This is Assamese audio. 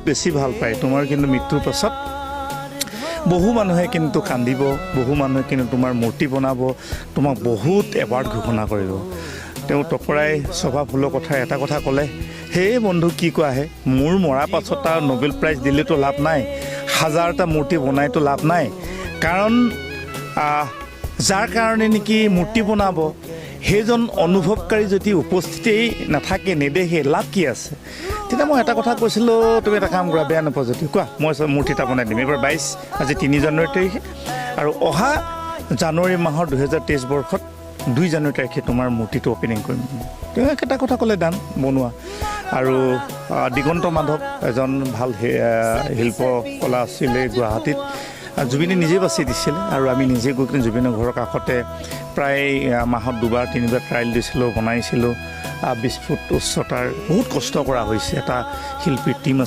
বেছি ভাল পায় তোমাৰ কিন্তু মৃত্যুৰ পাছত বহু মানুহে কিন্তু কান্দিব বহু মানুহে কিন্তু তোমাৰ মূৰ্তি বনাব তোমাক বহুত এৱাৰ্ড ঘোষণা কৰিব তেওঁ টকৰাই স্বভাৱফুলৰ কথা এটা কথা ক'লে হে বন্ধু কি কোৱা হে মোৰ মৰা পাছত তাৰ নোবেল প্ৰাইজ দিলেতো লাভ নাই হাজাৰটা মূৰ্তি বনাইতো লাভ নাই কাৰণ যাৰ কাৰণে নেকি মূৰ্তি বনাব সেইজন অনুভৱকাৰী যদি উপস্থিতেই নাথাকে নেদেখে লাভ কি আছে তেতিয়া মই এটা কথা কৈছিলোঁ তুমি এটা কাম কৰা বেয়া নোপোৱা যদি কোৱা মই মূৰ্তি এটা বনাই দিম এইবাৰ 22 আজি 3 জানুৱাৰী তাৰিখে আৰু অহা জানুৱাৰী মাহৰ 2023 বৰ্ষত 2 জানুৱাৰী তাৰিখে তোমাৰ মূৰ্তিটো অপেনিং কৰিম তেওঁ এটা কথা ক'লে দান বনোৱা আৰু দিগন্ত মাধৱ এজন ভাল শিল্পকলা আছিলে গুৱাহাটীত জুবিনে নিজে বাছি দিছিলে আৰু আমি নিজে গৈ কিনে জুবিনৰ ঘৰৰ কাষতে প্ৰায় মাহত 2বাৰ 3বাৰ ট্ৰায়েল দিছিলোঁ বনাইছিলোঁ 20 ফুট উচ্চতাৰ বহুত কষ্ট কৰা হৈছে এটা শিল্পীৰ টীম